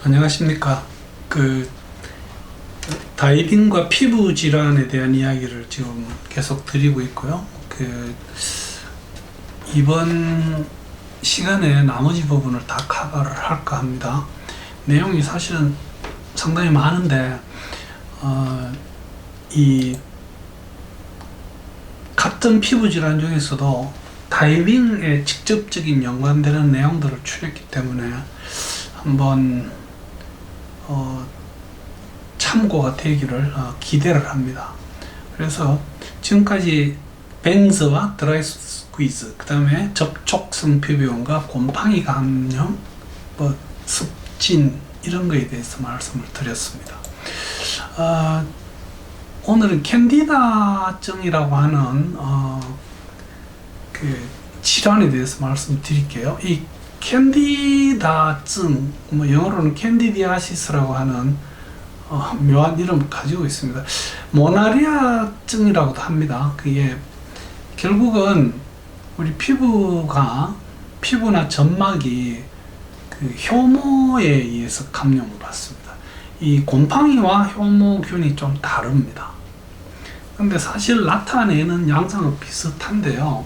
안녕하십니까. 다이빙과 피부 질환에 대한 이야기를 지금 계속 드리고 있고요. 이번 시간에 나머지 부분을 다 커버를 할까 합니다. 내용이 사실은 상당히 많은데, 이 같은 피부 질환 중에서도 다이빙에 직접적인 연관되는 내용들을 추렸기 때문에 한번 참고가 되기를 기대를 합니다. 그래서 지금까지 벤즈와 드라이 스퀴즈, 그 다음에 접촉성 피부염과 곰팡이 감염, 습진 이런 거에 대해서 말씀을 드렸습니다. 오늘은 캔디다증이라고 하는 질환에 대해서 말씀드릴게요. 이 캔디다증, 영어로는 캔디디아시스라고 하는 묘한 이름을 가지고 있습니다. 모나리아증이라고도 합니다. 그게 결국은 우리 피부나 점막이 효모에 의해서 감염을 받습니다. 이 곰팡이와 효모균이 좀 다릅니다. 근데 사실 나타내는 양상은 비슷한데요.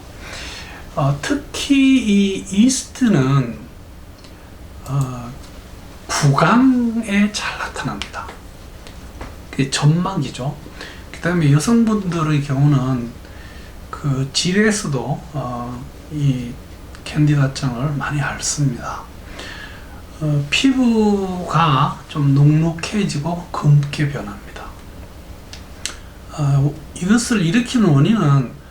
특히 이 이스트는 구강에 잘 나타납니다. 그게 점막이죠. 그 다음에 여성분들의 경우는 질에서도 이 캔디다증을 많이 앓습니다. 피부가 좀 눅눅해지고 검게 변합니다. 이것을 일으키는 원인은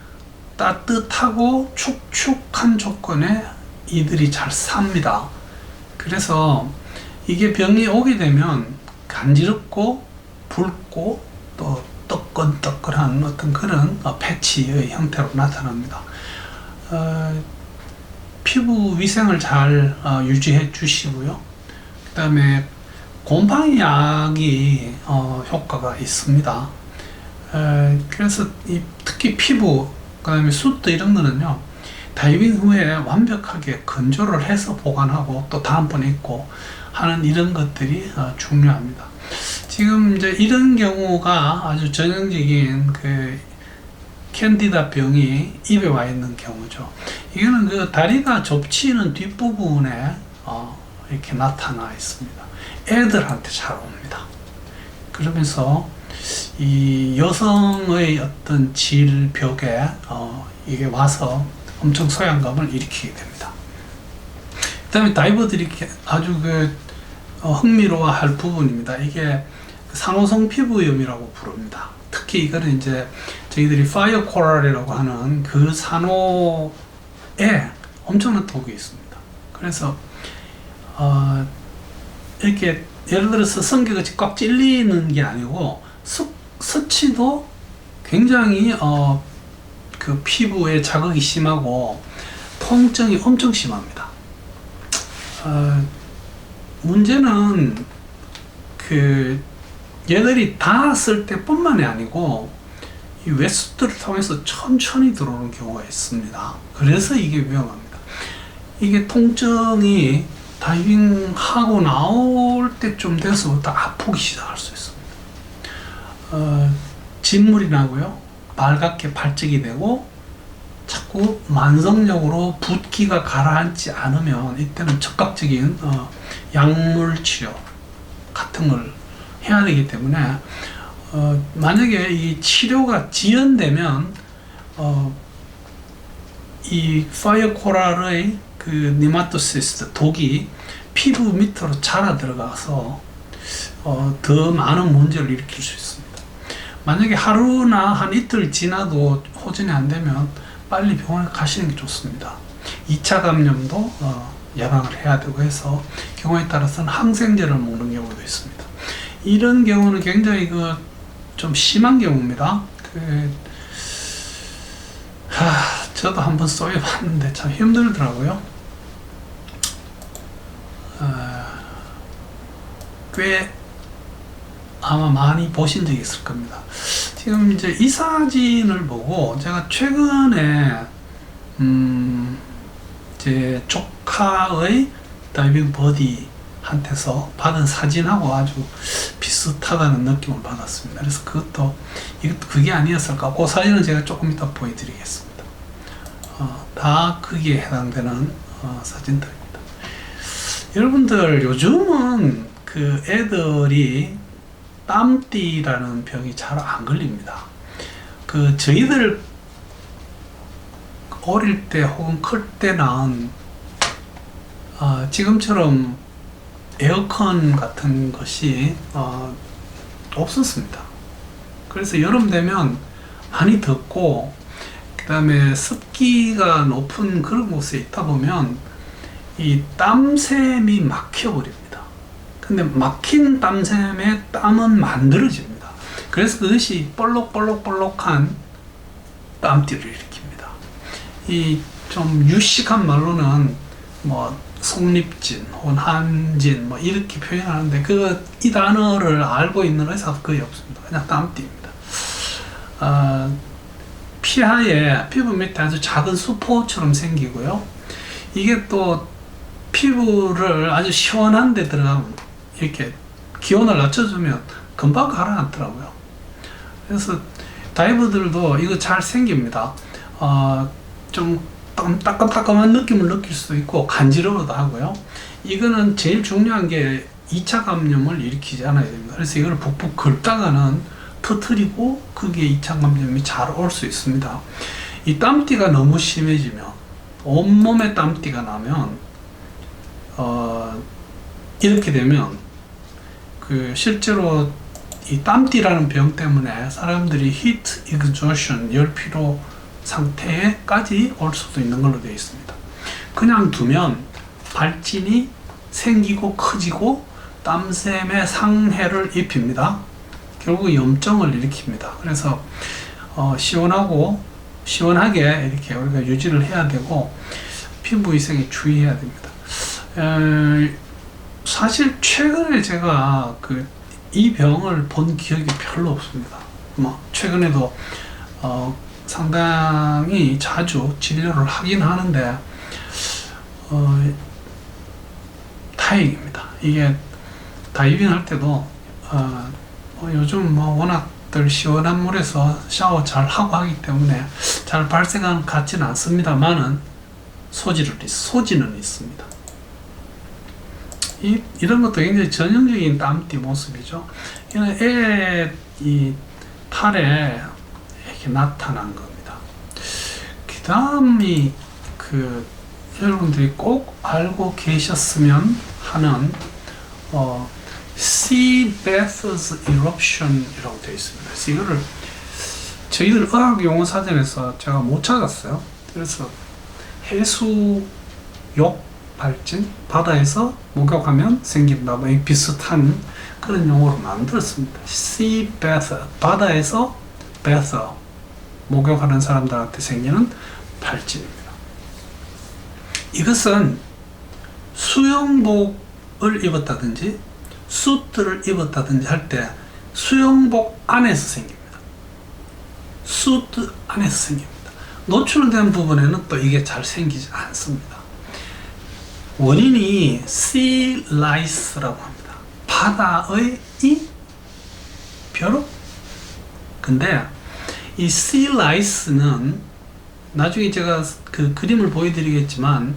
따뜻하고 축축한 조건에 이들이 잘 삽니다. 그래서 이게 병이 오게 되면 간지럽고 붉고 또 뜨끈뜨끈한 어떤 그런 패치의 형태로 나타납니다. 피부 위생을 잘 유지해 주시고요. 그 다음에 곰팡이 약이 효과가 있습니다. 그래서 특히 피부, 그 다음에 수트 이런 거는요, 다이빙 후에 완벽하게 건조를 해서 보관하고 또 다음번에 입고 하는 이런 것들이 중요합니다. 지금 이제 이런 경우가 아주 전형적인 캔디다 병이 입에 와 있는 경우죠. 이거는 다리가 접히는 뒷부분에 이렇게 나타나 있습니다. 애들한테 잘 옵니다. 그러면서 이 여성의 어떤 질벽에 이게 와서 엄청 소양감을 일으키게 됩니다. 그 다음에 다이버들이 아주 흥미로워할 부분입니다. 이게 산호성 피부염이라고 부릅니다. 특히 이거는 이제 저희들이 파이어 코랄이라고 하는 그 산호에 엄청난 독이 있습니다. 그래서 이렇게 예를 들어서 성게같이 꽉 찔리는 게 아니고 스치도 굉장히 피부에 자극이 심하고 통증이 엄청 심합니다. 문제는 얘들이 닿았을 때 뿐만이 아니고 이 웨스트를 통해서 천천히 들어오는 경우가 있습니다. 그래서 이게 위험합니다. 이게 통증이 다이빙하고 나올 때쯤 돼서부터 아프기 시작할 수 있습니다. 진물이 나고요, 발갛게 발적이 되고 자꾸 만성적으로 붓기가 가라앉지 않으면 이때는 적극적인 약물 치료 같은 걸 해야 되기 때문에 만약에 이 치료가 지연되면 이 파이어 코랄의 네마토시스트 독이 피부 밑으로 자라 들어가서 더 많은 문제를 일으킬 수 있습니다. 만약에 하루나 한 이틀 지나도 호전이 안 되면 빨리 병원에 가시는 게 좋습니다. 2차 감염도 예방을 해야 되고 해서 경우에 따라서는 항생제를 먹는 경우도 있습니다. 이런 경우는 굉장히 좀 심한 경우입니다. 저도 한번 쏘여봤는데 참 힘들더라고요. 꽤 아마 많이 보신 적이 있을 겁니다. 지금 이제 이 사진을 보고 제가 최근에 제 조카의 다이빙 버디 한테서 받은 사진하고 아주 비슷하다는 느낌을 받았습니다. 그래서 이것도 그게 아니었을까. 그 사진은 제가 조금 이따 보여드리겠습니다. 다 거기에 해당되는 사진들입니다. 여러분들 요즘은 그 애들이 땀띠라는 병이 잘 안 걸립니다. 그 저희들 어릴 때 혹은 클 때는 지금처럼 에어컨 같은 것이 없었습니다. 그래서 여름 되면 많이 덥고 그 다음에 습기가 높은 그런 곳에 있다 보면 이 땀샘이 막혀버립니다. 근데 막힌 땀샘에 땀은 만들어집니다. 그래서 그것이 볼록볼록볼록한 땀띠를 일으킵니다. 이 좀 유식한 말로는 뭐 속립진 혹은 한진 뭐 이렇게 표현하는데 이 단어를 알고 있는 의사가 거의 없습니다. 그냥 땀띠입니다. 피하에 피부 밑에 아주 작은 수포처럼 생기고요. 이게 또 피부를 아주 시원한 데 들어가면 이렇게 기온을 낮춰주면 금방 가라앉더라고요. 그래서 다이버들도 이거 잘 생깁니다. 좀 따끔따끔한 느낌을 느낄 수도 있고 간지러워도 하고요. 이거는 제일 중요한 게 2차 감염을 일으키지 않아야 됩니다. 그래서 이걸 북북 긁다가는 터뜨리고 그게 2차 감염이 잘 올 수 있습니다. 이 땀띠가 너무 심해지면 온몸에 땀띠가 나면 이렇게 되면 실제로 이 땀띠라는 병 때문에 사람들이 히트 익조션 열피로 상태에까지 올 수도 있는 걸로 되어 있습니다. 그냥 두면 발진이 생기고 커지고 땀샘에 상해를 입힙니다. 결국 염증을 일으킵니다. 그래서 시원하게 이렇게 우리가 유지를 해야 되고 피부 위생에 주의해야 됩니다. 사실 최근에 제가 이 병을 본 기억이 별로 없습니다. 최근에도 상당히 자주 진료를 하긴 하는데 다행입니다. 이게 다이빙 할 때도 요즘 워낙들 시원한 물에서 샤워 잘 하고 하기 때문에 잘 발생하는 것 같지는 않습니다만은 소지는 있습니다. 이런 것도 굉장히 전형적인 땀띠 모습이죠. 이는 이 팔에 이렇게 나타난 겁니다. 그 다음이 여러분들이 꼭 알고 계셨으면 하는 Sea Bath's Eruption 이라고 되어 있습니다. 그래서 이거를 저희들 의학 용어 사전에서 제가 못 찾았어요. 그래서 해수욕 발진, 바다에서 목욕하면 생긴다, 뭐 비슷한 그런 용어로 만들었습니다. Sea Bath, 바다에서 bath, 목욕하는 사람들한테 생기는 발진입니다. 이것은 수영복을 입었다든지 수트를 입었다든지 할 때 수영복 안에서 생깁니다. 수트 안에서 생깁니다. 노출된 부분에는 또 이게 잘 생기지 않습니다. 원인이 sea lice라고 합니다. 바다의 벼룩? 근데 이 sea lice는 나중에 제가 그림을 보여드리겠지만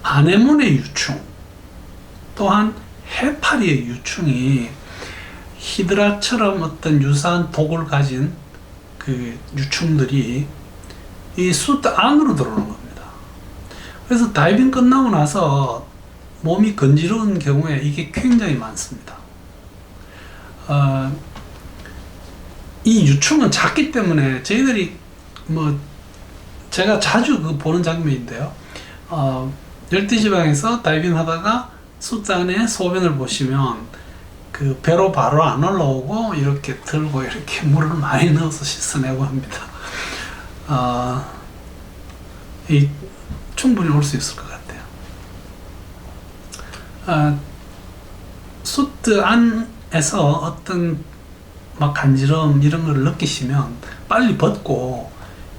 아네모네 유충 또한 해파리의 유충이 히드라처럼 어떤 유사한 독을 가진 유충들이 이 수트 안으로 들어오는 겁니다. 그래서 다이빙 끝나고 나서 몸이 건지러운 경우에 이게 굉장히 많습니다. 이 유충은 작기 때문에 저희들이 제가 자주 보는 장면인데요. 열대지방에서 다이빙 하다가 수트 안에 소변을 보시면 배로 바로 안 올라오고 이렇게 들고 이렇게 물을 많이 넣어서 씻어내고 합니다. 충분히 올 수 있을 것 같아요. 수트 안에서 어떤 간지러움 이런 걸 느끼시면 빨리 벗고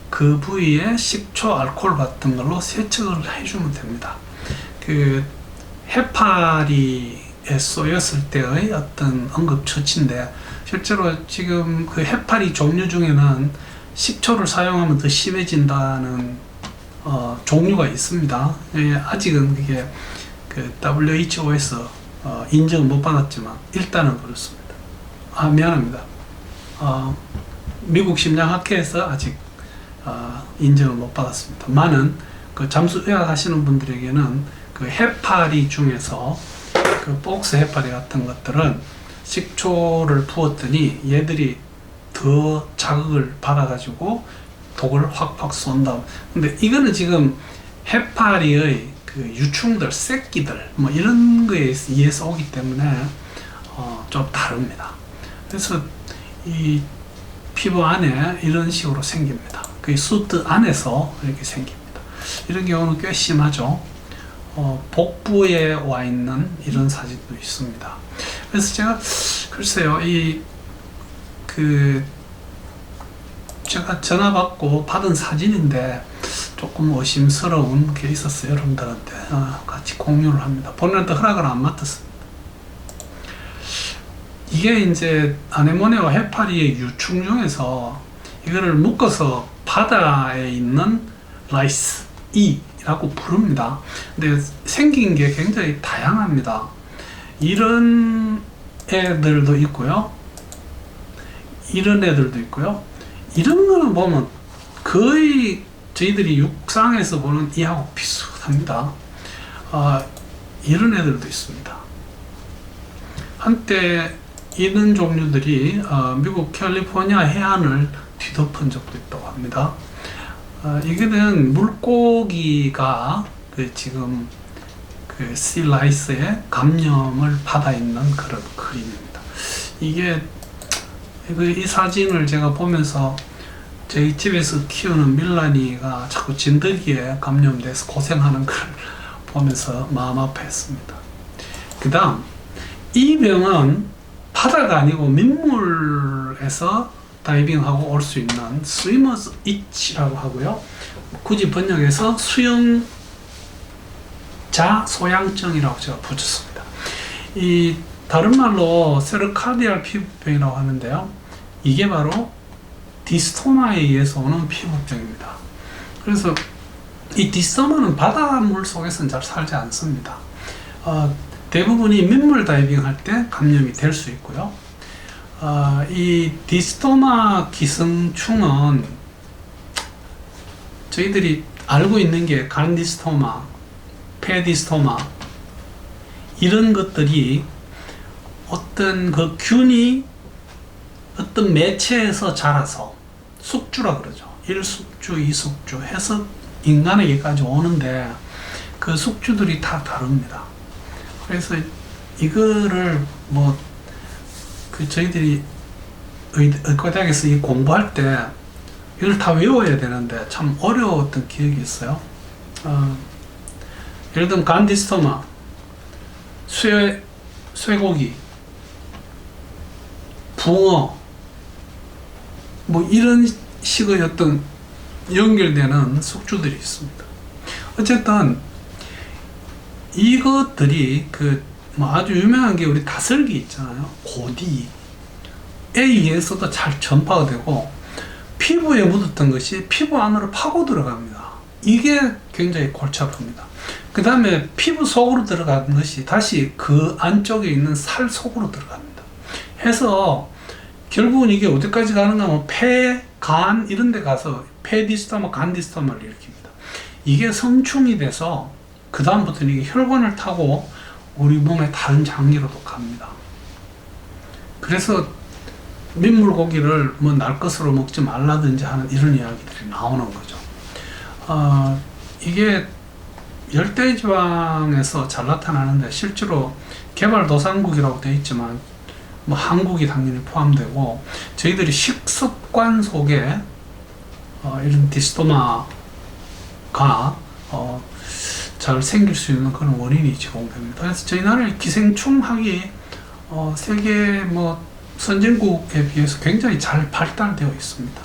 그 부위에 식초, 알코올 같은 걸로 세척을 해주면 됩니다. 해파리에 쏘였을 때의 어떤 응급처치인데, 실제로 지금 그 해파리 종류 중에는 식초를 사용하면 더 심해진다는 종류가 있습니다. 아직은 그게 그 WHO에서 인정을 못 받았지만 일단은 그렇습니다. 미안합니다. 미국 심장학회에서 아직 인정을 못 받았습니다. 많은 그 잠수의학 하시는 분들에게는 그 해파리 중에서 그 복스 해파리 같은 것들은 식초를 부었더니 얘들이 더 자극을 받아가지고 독을 확확 쏜다. 근데 이거는 지금 해파리의 그 유충들, 새끼들, 뭐 이런 거에 의해서 오기 때문에 좀 다릅니다. 그래서 이 피부 안에 이런 식으로 생깁니다. 그 수트 안에서 이렇게 생깁니다. 이런 경우는 꽤 심하죠. 복부에 와 있는 이런 사진도 있습니다. 그래서 제가 글쎄요, 제가 전화 받고 받은 사진인데 조금 의심스러운 게 있었어요. 여러분들한테 같이 공유를 합니다. 본인한테 허락을 안 맡았습니다. 이게 이제 아네모네와 해파리의 유충 중에서 이거를 묶어서 바다에 있는 라이스 이라고 부릅니다. 근데 생긴 게 굉장히 다양합니다. 이런 애들도 있고요, 이런 애들도 있고요. 이런 거는 보면 거의 저희들이 육상에서 보는 이하고 비슷합니다. 이런 애들도 있습니다. 한때 이런 종류들이 미국 캘리포니아 해안을 뒤덮은 적도 있다고 합니다. 이거는 물고기가 지금 그 씨라이스에 감염을 받아 있는 그런 그림입니다. 이 사진을 제가 보면서 저희 집에서 키우는 밀라니가 자꾸 진드기에 감염돼서 고생하는 걸 보면서 마음 아파했습니다. 그 다음, 이 병은 바다가 아니고 민물에서 다이빙하고 올 수 있는 스위머즈 이치라고 하고요. 굳이 번역해서 수영자 소양증이라고 제가 붙였습니다. 이 다른 말로 세르카디알 피부병이라고 하는데요. 이게 바로 디스토마에 의해서 오는 피부병입니다. 그래서 이 디스토마는 바닷물 속에서는 잘 살지 않습니다. 대부분이 민물 다이빙 할 때 감염이 될 수 있고요. 이 디스토마 기생충은 저희들이 알고 있는 게 간디스토마, 페디스토마 이런 것들이 어떤 그 균이 어떤 매체에서 자라서 숙주라 그러죠. 1숙주, 2숙주 해서 인간에게까지 오는데 그 숙주들이 다 다릅니다. 그래서 이거를 저희들이 의과대학에서 공부할 때 이걸 다 외워야 되는데 참 어려웠던 기억이 있어요. 예를 들면 간디스토마, 쇠고기, 붕어, 이런 식의 어떤 연결되는 숙주들이 있습니다. 어쨌든 이것들이 아주 유명한 게 우리 다슬기 있잖아요. 고디에 의해서도 잘 전파가 되고 피부에 묻었던 것이 피부 안으로 파고 들어갑니다. 이게 굉장히 골치 아픕니다. 그 다음에 피부 속으로 들어가는 것이 다시 그 안쪽에 있는 살 속으로 들어갑니다. 해서 결국은 이게 어디까지 가는가 하면 폐, 간 이런 데 가서 페디스토마, 간디스토마를 일으킵니다. 이게 성충이 돼서 그 다음부터는 이게 혈관을 타고 우리 몸의 다른 장기로도 갑니다. 그래서 민물고기를 날 것으로 먹지 말라든지 하는 이런 이야기들이 나오는 거죠. 이게 열대지방에서 잘 나타나는데 실제로 개발도상국이라고 되어 있지만 한국이 당연히 포함되고 저희들이 식습관 속에 이런 디스토마가 잘 생길 수 있는 그런 원인이 제공됩니다. 그래서 저희 나라의 기생충학이 세계 선진국에 비해서 굉장히 잘 발달되어 있습니다.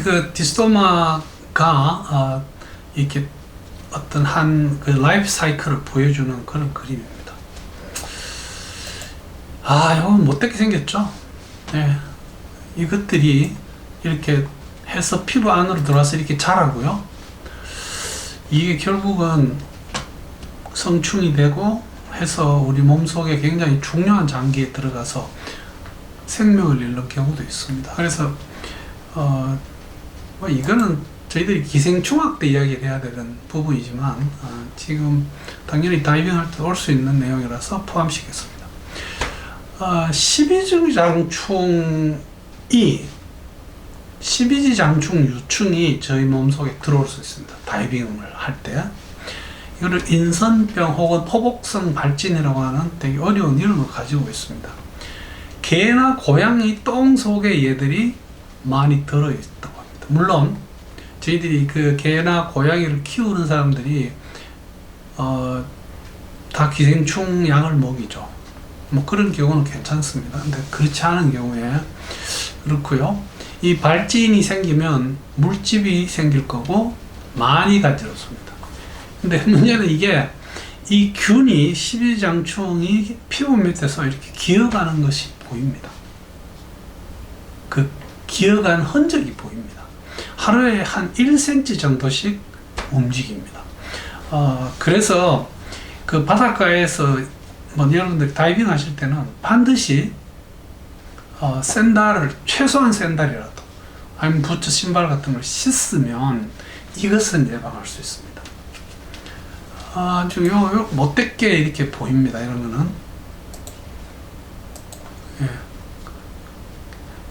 그 디스토마가 이렇게 어떤 한 그 라이프 사이클을 보여주는 그런 그림입니다. 아, 이거 못되게 생겼죠? 네. 이것들이 이렇게 해서 피부 안으로 들어와서 이렇게 자라고요. 이게 결국은 성충이 되고 해서 우리 몸속에 굉장히 중요한 장기에 들어가서 생명을 잃는 경우도 있습니다. 그래서 뭐 이거는 저희들이 기생충학 때 이야기를 해야 되는 부분이지만 지금 당연히 다이빙 할 때 올 수 있는 내용이라서 포함시켰습니다. 12지 장충 유충이 저희 몸속에 들어올 수 있습니다. 다이빙을 할 때. 이거를 인선병 혹은 포복성 발진이라고 하는 되게 어려운 이름을 가지고 있습니다. 개나 고양이 똥 속에 얘들이 많이 들어있다고 합니다. 물론 저희들이 그 개나 고양이를 키우는 사람들이 다 기생충 약을 먹이죠. 뭐 그런 경우는 괜찮습니다. 근데 그렇지 않은 경우에 그렇고요. 이 발진이 생기면 물집이 생길 거고 많이 간지럽습니다. 근데 문제는 이게 이 균이 12장충이 피부 밑에서 이렇게 기어가는 것이 보입니다. 그 기어간 흔적이 보입니다. 하루에 한 1cm 정도씩 움직입니다. 그래서 그 바닷가에서 뭐 여러분들 다이빙 하실 때는 반드시 샌들을 최소한 샌들이라도 아니면 부츠 신발 같은 걸 씻으면 이것은 예방할 수 있습니다. 아주 못되게 이렇게 보입니다. 이런 거는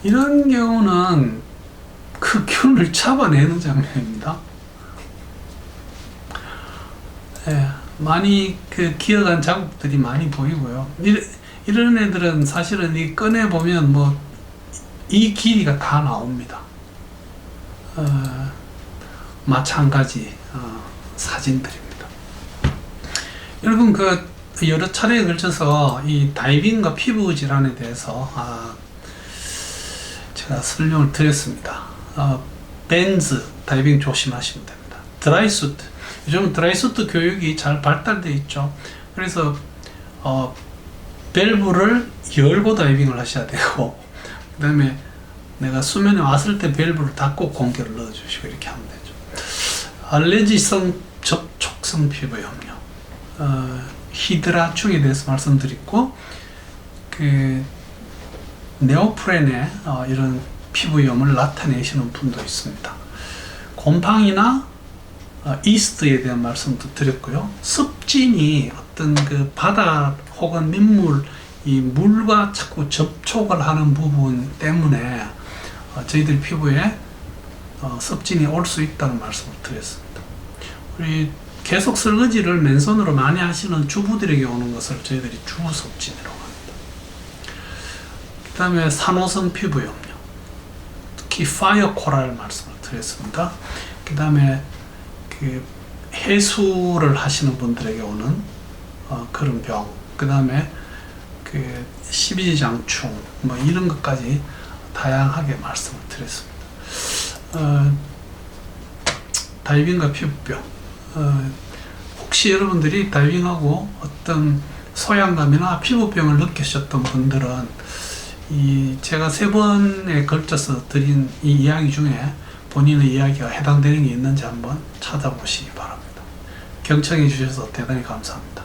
이런 경우는 그 균을 잡아내는 장면입니다. 많이 그 기어간 자국들이 많이 보이고요. 이런 애들은 사실은 이 꺼내 보면 뭐 이 길이가 다 나옵니다. 마찬가지 사진들입니다. 여러분 그 여러 차례에 걸쳐서 이 다이빙과 피부 질환에 대해서 제가 설명을 드렸습니다. 벤즈 다이빙 조심하시면 됩니다. 드라이수트 요즘 드라이수트 교육이 잘 발달되어 있죠. 그래서 밸브를 열고 다이빙을 하셔야 되고 그 다음에 내가 수면에 왔을 때 밸브를 닫고 공기를 넣어주시고 이렇게 하면 되죠. 알레르기성 접촉성 피부염요, 히드라충에 대해서 말씀드렸고 그 네오프렌에 이런 피부염을 나타내시는 분도 있습니다. 곰팡이나 이스트에 대한 말씀도 드렸고요. 습진이 어떤 그 바다 혹은 민물 이 물과 자꾸 접촉을 하는 부분 때문에 저희들 피부에 습진이 올 수 있다는 말씀을 드렸습니다. 우리 계속 설거지를 맨손으로 많이 하시는 주부들에게 오는 것을 저희들이 주부섭진이라고 합니다. 그 다음에 산호성 피부염요, 특히 파이어 코랄 말씀을 드렸습니다. 그 다음에 그 해수를 하시는 분들에게 오는 그런 병, 그 다음에 그 12지장충 뭐 이런 것까지 다양하게 말씀을 드렸습니다. 다이빙과 피부병, 혹시 여러분들이 다이빙하고 어떤 소양감이나 피부병을 느끼셨던 분들은 이 제가 3번에 걸쳐서 드린 이 이야기 중에 본인의 이야기가 해당되는 게 있는지 한번 찾아보시기 바랍니다. 경청해 주셔서 대단히 감사합니다.